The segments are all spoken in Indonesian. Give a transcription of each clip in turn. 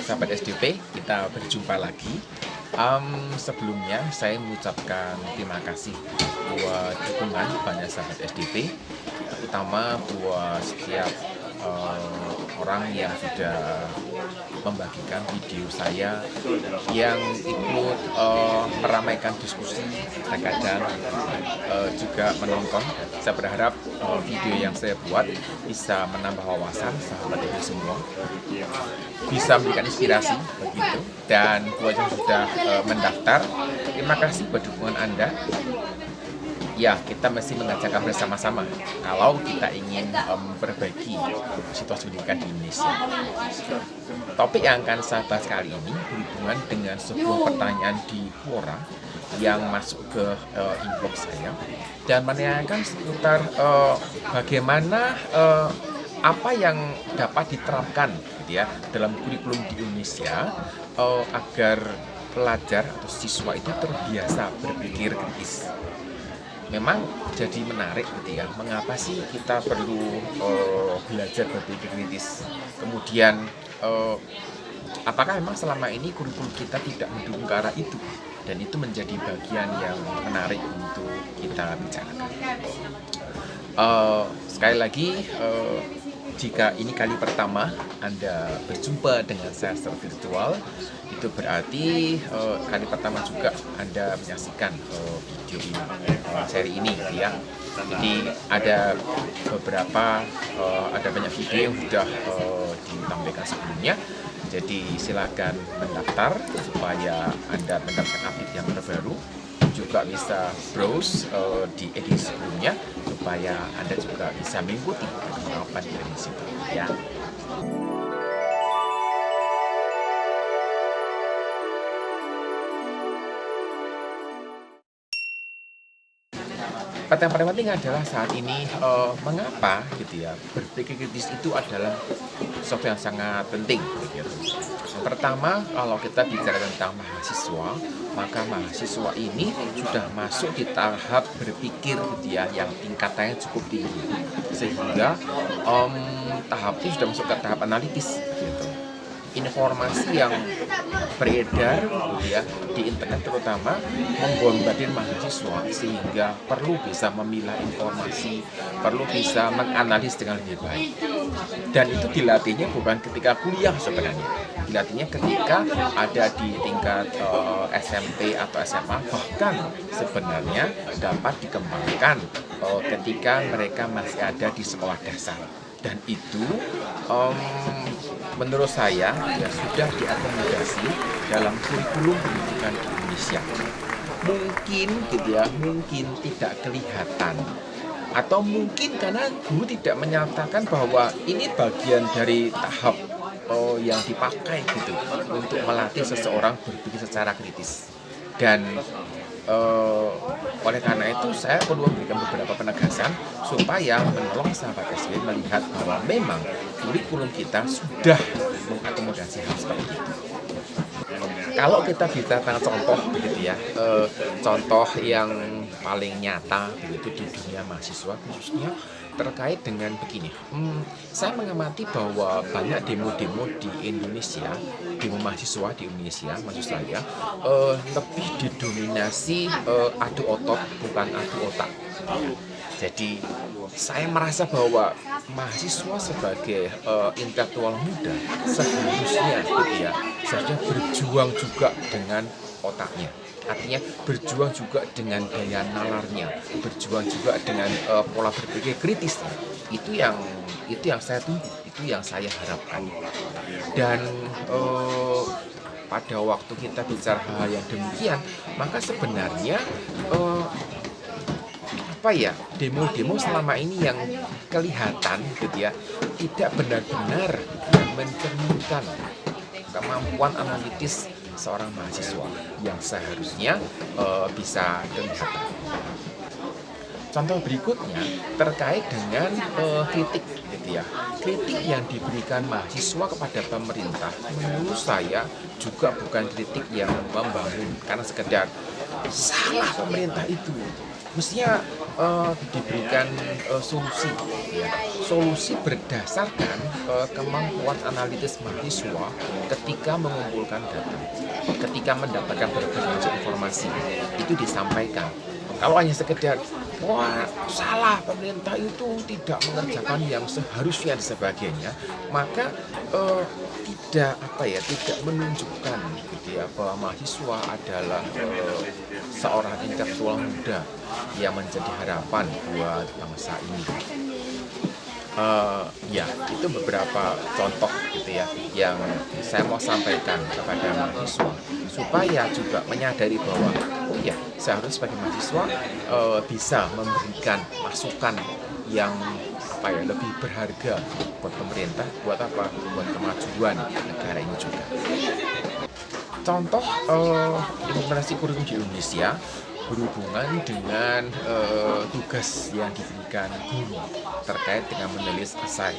sahabat SDP, kita berjumpa lagi. Sebelumnya saya mengucapkan terima kasih buat dukungan banyak sahabat SDP, terutama buat setiap orang yang sudah membagikan video saya yang ikut meramaikan diskusi, terkadang juga menonton. Saya berharap video yang saya buat bisa menambah wawasan sahabat ini semua, bisa memberikan inspirasi begitu. Dan buat yang sudah mendaftar, terima kasih buat dukungan Anda. Ya, kita mesti mengerjakan bersama-sama kalau kita ingin memperbaiki situasi pendidikan di Indonesia. Topik yang akan saya bahas kali ini berhubungan dengan sebuah pertanyaan di Quora yang masuk ke inbox saya dan menanyakan seputar bagaimana apa yang dapat diterapkan gitu ya dalam kurikulum di Indonesia agar pelajar atau siswa itu terbiasa berpikir kritis. Memang jadi menarik gitu ya, mengapa sih kita perlu belajar berpikir kritis? Kemudian apakah memang selama ini kurikulum kita tidak mendukung ke arah itu? Dan itu menjadi bagian yang menarik untuk kita bicarakan. Sekali lagi, jika ini kali pertama Anda berjumpa dengan saya secara virtual, itu berarti kali pertama juga Anda menyaksikan video ini, seri ini gitu ya. Jadi ada beberapa, ada banyak video yang sudah ditampilkan sebelumnya. Jadi silakan mendaftar supaya Anda mendapatkan update yang terbaru. Juga bisa browse di edisi sebelumnya supaya Anda juga bisa mengikuti perkembangan dari situ ya. Yang paling penting adalah saat ini mengapa gitu ya berpikir kritis itu adalah sesuatu yang sangat penting gitu. Yang pertama, kalau kita bicara tentang mahasiswa, maka mahasiswa ini sudah masuk di tahap berpikir gitu ya yang tingkatannya cukup tinggi sehingga tahap itu sudah masuk ke tahap analitis gitu. Informasi yang beredar gitu ya di internet terutama membombardir mahasiswa sehingga perlu bisa memilah informasi, perlu bisa menganalisis dengan lebih baik. Dan itu dilatihnya bukan ketika kuliah sebenarnya, dilatihnya ketika ada di tingkat SMP atau SMA, bahkan sebenarnya dapat dikembangkan ketika mereka masih ada di sekolah dasar. Dan itu menurut saya ya sudah diakomodasi dalam kurikulum pendidikan di Indonesia. Mungkin gitu ya, mungkin tidak kelihatan atau mungkin karena guru tidak menyatakan bahwa ini bagian dari tahap yang dipakai gitu untuk melatih seseorang berpikir secara kritis. Dan oleh karena itu saya perlu memberikan beberapa penegasan supaya menolong sahabat SW melihat bahwa memang kurikulum kita sudah mengakomodasi hal seperti itu. Kalau kita bicara tentang contoh begitu ya, contoh yang paling nyata begitu di dunia mahasiswa khususnya terkait dengan begini. Saya mengamati bahwa banyak demo-demo di Indonesia, demo mahasiswa di Indonesia maksud saya lebih didominasi adu otot bukan adu otak. Jadi saya merasa bahwa mahasiswa sebagai intelektual muda seharusnya gitu ya, seharusnya berjuang juga dengan otaknya. Artinya berjuang juga dengan daya nalarnya, berjuang juga dengan pola berpikir kritisnya. Itu yang saya tunggu, itu yang saya harapkan. Dan pada waktu kita bicara hal yang demikian, maka sebenarnya demo-demo selama ini yang kelihatan gitu ya tidak benar-benar mencerminkan kemampuan analitis seorang mahasiswa yang seharusnya bisa kelihatan. Contoh berikutnya terkait dengan kritik gitu ya. Kritik yang diberikan mahasiswa kepada pemerintah menurut saya juga bukan kritik yang membangun karena sekedar salah pemerintah itu. mestinya diberikan solusi, ya. Solusi berdasarkan kemampuan analitis mahasiswa ketika mengumpulkan data, ketika mendapatkan berbagai macam informasi, itu disampaikan. Kalau hanya sekedar wah salah pemerintah itu tidak mengerjakan yang seharusnya dan sebagainya, maka tidak menunjukkan gitu ya bahwa mahasiswa adalah seorang intelektual muda yang menjadi harapan buat bangsa ini. Ya, itu beberapa contoh gitu ya yang saya mau sampaikan kepada mahasiswa supaya juga menyadari bahwa oh ya seharusnya sebagai mahasiswa bisa memberikan masukan yang lebih berharga buat pemerintah, buat kemajuan negara ini juga. Contoh implementasi kurikulum di Indonesia berhubungan dengan tugas yang diberikan guru terkait dengan menulis esai.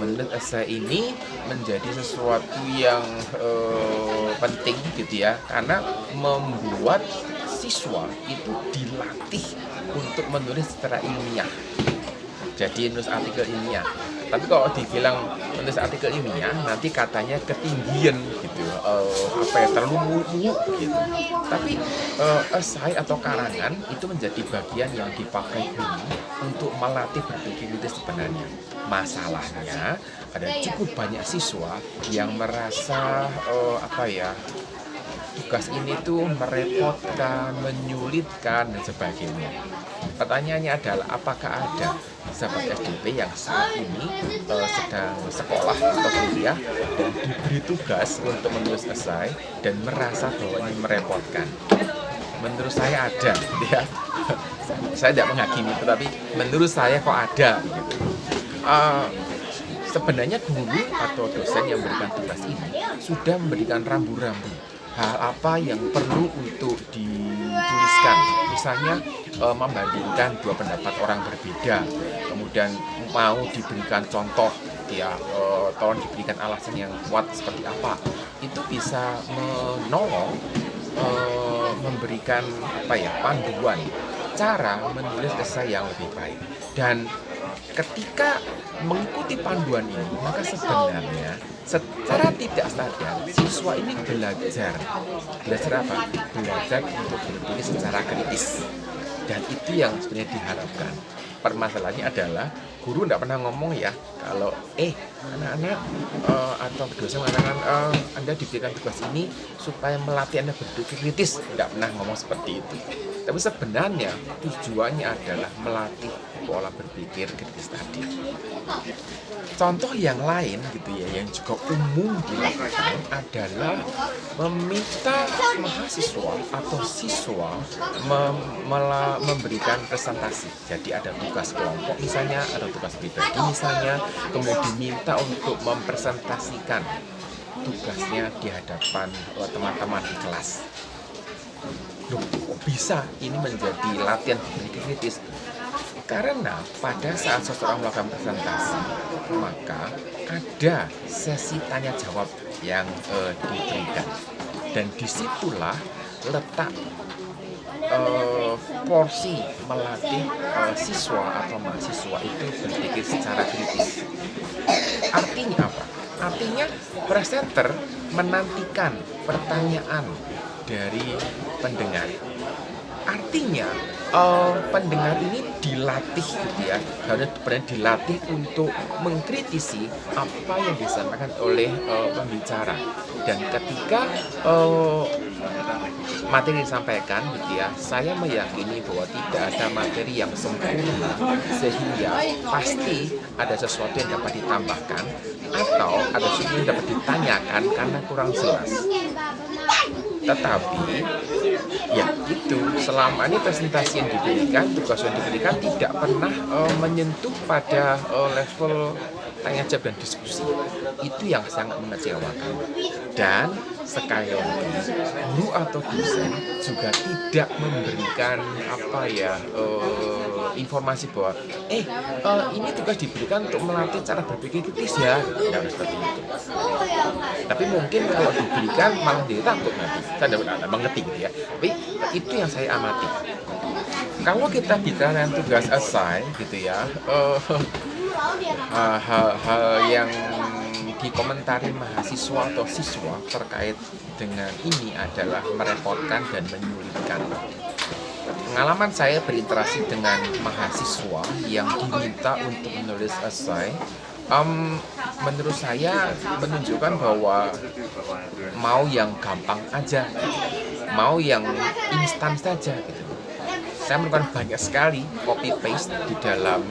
Menulis esai ini menjadi sesuatu yang penting gitu ya, karena membuat siswa itu dilatih untuk menulis secara ilmiah. Jadi nulis artikel ilmiah. Tapi kalau dibilang menulis artikel ilmiah, nanti katanya ketinggian gitu, terlalu muluk gitu. Tapi esai atau karangan itu menjadi bagian yang dipakai guru untuk melatih berpikir kritis sebenarnya. Masalahnya ada cukup banyak siswa yang merasa tugas ini tuh merepotkan, menyulitkan dan sebagainya. Pertanyaannya adalah apakah ada sahabat SDP yang saat ini sedang sekolah atau kuliah dan diberi tugas untuk menulis esai dan merasa bahwa ini merepotkan? Menurut saya ada, ya. Saya tidak menghakimi, tetapi menurut saya kok ada gitu. Sebenarnya guru atau dosen yang memberikan tugas ini sudah memberikan rambu-rambu hal apa yang perlu untuk dituliskan. Misalnya membandingkan dua pendapat orang berbeda, kemudian mau diberikan contoh, ya tolong diberikan alasan yang kuat seperti apa. Itu bisa menolong memberikan panduan cara menulis esai yang lebih baik. Dan ketika mengikuti panduan ini, maka sebenarnya secara tidak sadar siswa ini belajar apa? Belajar untuk berpikir secara kritis. Dan itu yang sebenarnya diharapkan. Permasalahannya adalah guru tidak pernah ngomong ya kalau anak-anak atau dosen mengatakan Anda diberikan tugas ini supaya melatih Anda berpikir kritis. Tidak pernah ngomong seperti itu. Tapi sebenarnya tujuannya adalah melatih pola berpikir kritis tadi. Contoh yang lain gitu ya, yang juga umum dilakukan adalah meminta mahasiswa atau siswa memberikan presentasi. Jadi ada tugas kelompok misalnya, ada tugas pribadi misalnya, kemudian diminta untuk mempresentasikan tugasnya di hadapan teman-teman di kelas. Loh, kok bisa ini menjadi latihan berpikir kritis? Karena pada saat seseorang melakukan presentasi, maka ada sesi tanya jawab yang diberikan. Dan disitulah letak porsi melatih siswa atau mahasiswa itu berpikir secara kritis. Artinya apa? Artinya presenter menantikan pertanyaan dari pendengar. Artinya pendengar ini dilatih gitu ya, harus benar dilatih untuk mengkritisi apa yang disampaikan oleh pembicara. Dan ketika materi disampaikan gitu ya, saya meyakini bahwa tidak ada materi yang sempurna, sehingga pasti ada sesuatu yang dapat ditambahkan atau ada sesuatu yang dapat ditanyakan karena kurang jelas. Tetapi ya itu, selama ini presentasi yang diberikan, tugas yang diberikan tidak pernah menyentuh pada level tanya jawab dan diskusi. Itu yang sangat mengecewakan. Dan sekali lagi, guru atau dosen juga tidak memberikan informasi bahwa ini tugas diberikan untuk melatih cara berpikir kritis ya, tidak seperti itu. Tapi mungkin kalau diberikan malah jadi takut nanti. Saya tidak mengerti gitu ya. Tapi itu yang saya amati. Kalau kita bicara tugas esai gitu ya, hal-hal yang dikomentari mahasiswa atau siswa terkait dengan ini adalah merepotkan dan menyulitkan. Pengalaman saya berinteraksi dengan mahasiswa yang diminta untuk menulis esai, menurut saya menunjukkan bahwa mau yang gampang aja, mau yang instan saja gitu. Saya menemukan banyak sekali copy paste di dalam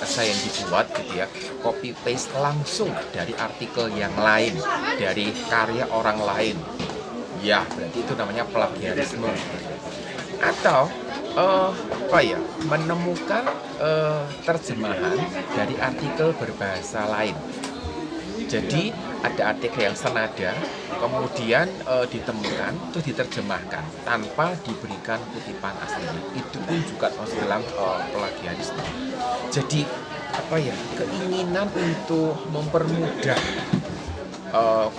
esai yang dibuat gitu ya, copy paste langsung dari artikel yang lain, dari karya orang lain. Ya, berarti itu namanya plagiarisme. Atau menemukan terjemahan dari artikel berbahasa lain. Jadi ada artikel yang senada, kemudian ditemukan, terus diterjemahkan tanpa diberikan kutipan aslinya. Itu pun juga masuk dalam plagiarisme. Jadi keinginan untuk mempermudah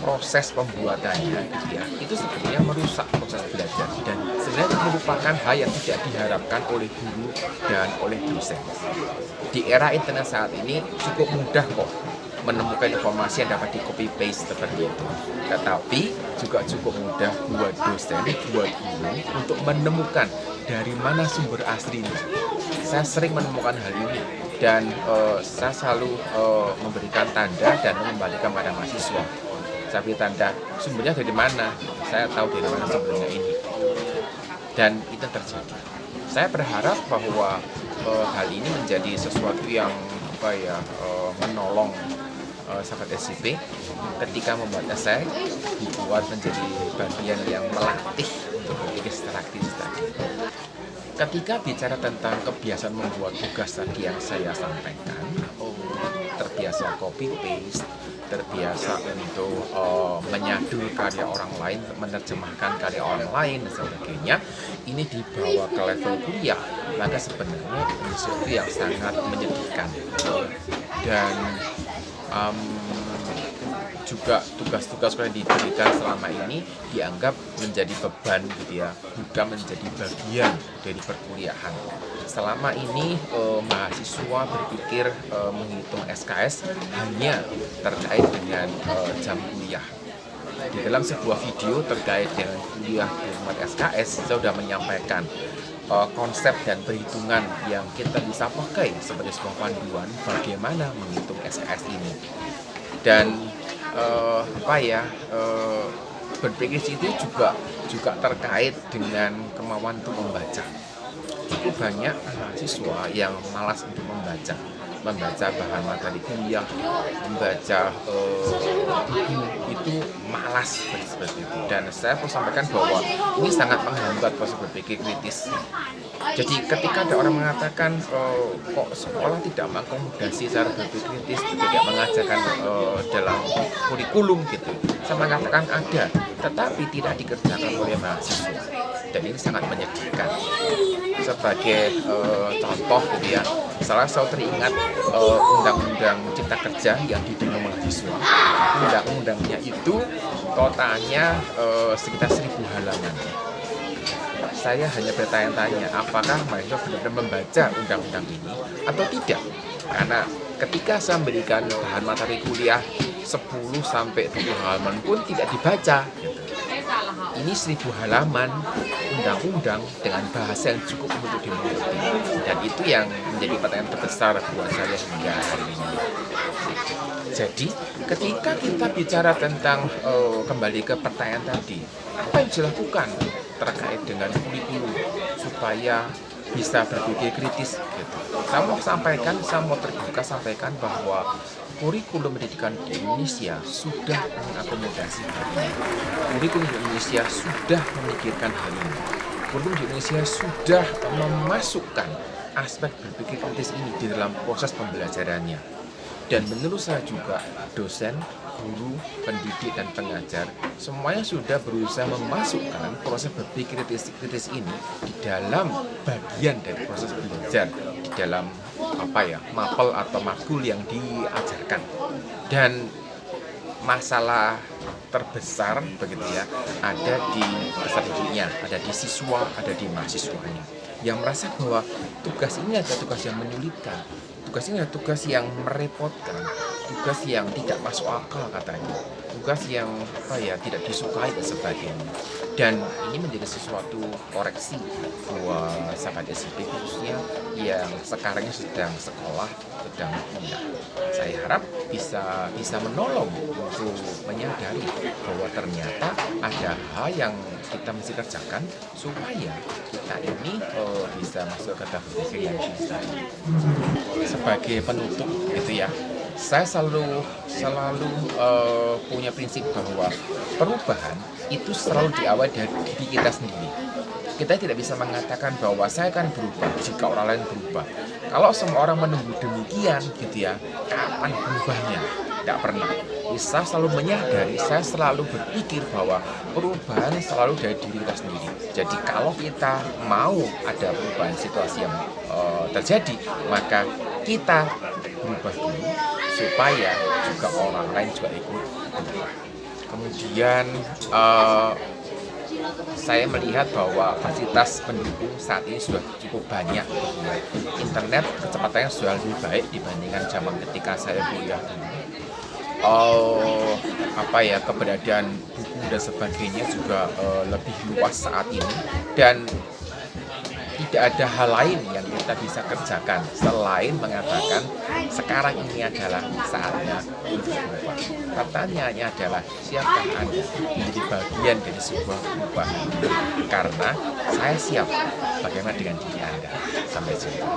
proses pembuatannya gitu ya, itu sebenarnya merusak proses belajar dan sebenarnya merupakan hal yang tidak diharapkan oleh guru dan oleh dosen. Di era internet saat ini cukup mudah kok menemukan informasi yang dapat di copy paste seperti itu. Tetapi juga cukup mudah buat dosen, buat guru untuk menemukan dari mana sumber aslinya. Saya sering menemukan hal ini dan saya selalu memberikan tanda dan mengembalikan pada mahasiswa. Saya beri tanda sumbernya dari mana, saya tahu dari mana sumbernya ini. Dan itu terjadi. Saya berharap bahwa hal ini menjadi sesuatu yang menolong sahabat SCP ketika membuat esai, dibuat menjadi bagian yang melatih untuk berpikir secara kritis tadi. Ketika bicara tentang kebiasaan membuat tugas tadi yang saya sampaikan, terbiasa copy paste, terbiasa untuk menyadu karya orang lain, menerjemahkan karya orang lain dan sebagainya, ini dibawa ke level kuliah, maka sebenarnya ini sesuatu yang sangat menyedihkan. Dan juga tugas-tugas yang diberikan selama ini dianggap menjadi beban gitu ya, bukan menjadi bagian dari perkuliahan. Selama ini mahasiswa berpikir menghitung SKS hanya terkait dengan jam kuliah. Di dalam sebuah video terkait dengan kuliah dengan SKS, saya sudah menyampaikan konsep dan perhitungan yang kita bisa pakai sebagai sebuah panduan bagaimana menghitung SKS ini. Dan berpikir itu juga terkait dengan kemauan untuk membaca. Cukup banyak mahasiswa yang malas untuk membaca bahan materi kuliah, membaca buku itu malas seperti itu. Dan saya perlu sampaikan bahwa ini sangat menghambat proses berpikir kritis. Jadi ketika ada orang mengatakan kok sekolah tidak mengakomodasi cara berpikir kritis, tidak mengajarkan dalam kurikulum gitu, saya mengatakan ada, tetapi tidak dikerjakan oleh mahasiswa, dan ini sangat menyedihkan. Sebagai contoh gitu ya, saya teringat undang-undang cipta kerja yang didemo mahasiswa. Undang-undangnya itu totalnya sekitar 1000 halaman. Saya hanya bertanya-tanya apakah mahasiswa benar-benar membaca undang-undang ini atau tidak. Karena ketika saya memberikan bahan materi kuliah 10-20 halaman pun tidak dibaca. Ini 1000 halaman undang-undang dengan bahasa yang cukup untuk dimengerti. Dan itu yang menjadi pertanyaan terbesar buat saya hingga hari ini. Jadi ketika kita bicara tentang kembali ke pertanyaan tadi, apa yang dilakukan terkait dengan kurikulum supaya bisa berpikir kritis gitu. Saya mau terbuka sampaikan bahwa kurikulum pendidikan di Indonesia sudah mengakomodasi hal ini. Kurikulum di Indonesia sudah memikirkan hal ini. Kurikulum di Indonesia sudah memasukkan aspek berpikir kritis ini di dalam proses pembelajarannya. Dan menurut saya juga dosen, guru, pendidik, dan pengajar semuanya sudah berusaha memasukkan proses berpikir kritis ini di dalam bagian dari proses belajar, di dalam mapel atau makul yang diajarkan. Dan masalah terbesar begitu ya ada di peserta didiknya, ada di siswa, ada di mahasiswanya. yang merasa bahwa tugas ini adalah tugas yang menyulitkan, tugas ini adalah tugas yang merepotkan, tugas yang tidak masuk akal katanya, tugas yang tidak disukai dan sebagainya. Dan ini menjadi sesuatu koreksi buat sahabat SMP khususnya yang sekarang sedang sekolah, sedang kuliah. Saya harap bisa menolong untuk menyadari bahwa ternyata ada hal yang kita mesti kerjakan supaya kita ini bisa masuk ke tahap berpikir yang bisa. Sebagai penutup gitu ya, saya selalu punya prinsip bahwa perubahan itu selalu diawali dari diri kita sendiri. Kita tidak bisa mengatakan bahwa saya akan berubah jika orang lain berubah. Kalau semua orang menunggu demikian gitu ya, kapan berubahnya? Tidak pernah. Saya selalu menyadari, saya selalu berpikir bahwa perubahan selalu dari diri kita sendiri. Jadi kalau kita mau ada perubahan situasi yang terjadi, maka kita berubah dulu supaya juga orang lain juga ikut berubah. Kemudian saya melihat bahwa fasilitas pendukung saat ini sudah cukup banyak. Internet kecepatannya sudah lebih baik dibandingkan zaman ketika saya kuliah dulu. Keberadaan buku dan sebagainya juga lebih luas saat ini, dan tidak ada hal lain yang kita bisa kerjakan selain mengatakan sekarang ini adalah saatnya untuk berubah. Pertanyaannya adalah siapkah Anda menjadi bagian dari sebuah perubahan? Karena saya siap. Bagaimana dengan diri Anda? Sampai jumpa.